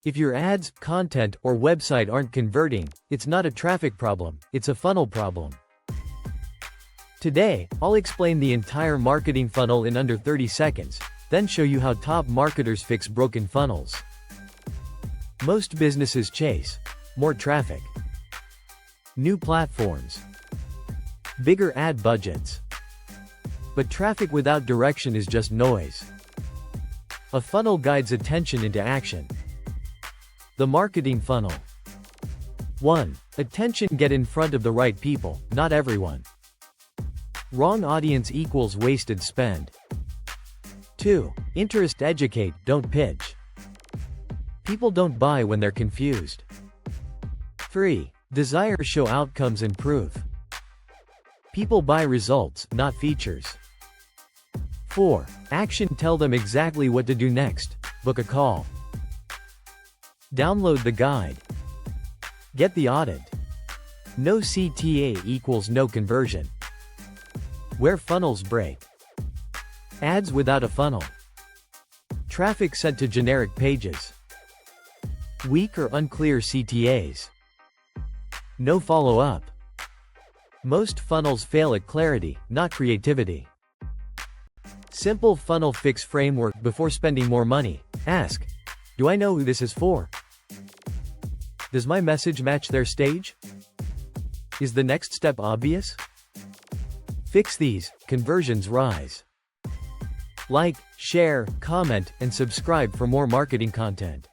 If your ads, content, or website aren't converting, it's not a traffic problem, it's a funnel problem. Today, I'll explain the entire marketing funnel in under 30 seconds, then show you how top marketers fix broken funnels. Most businesses chase more traffic, new platforms, bigger ad budgets. But traffic without direction is just noise. A funnel guides attention into action. The marketing funnel. 1. Attention. Get in front of the right people, not everyone. Wrong audience equals wasted spend. 2. Interest. Educate, don't pitch. People don't buy when they're confused. 3. Desire. Show outcomes and prove. People buy results, not features. 4. Action. Tell them exactly what to do next. Book a call. Download the guide. Get the audit. No CTA equals no conversion. Where funnels break. Ads without a funnel. Traffic sent to generic pages. Weak or unclear CTAs. No follow-up. Most funnels fail at clarity, not creativity. Simple funnel fix framework. Before spending more money, ask, do I know who this is for? Does my message match their stage? Is the next step obvious? Fix these, conversions rise. Like, share, comment, and subscribe for more marketing content.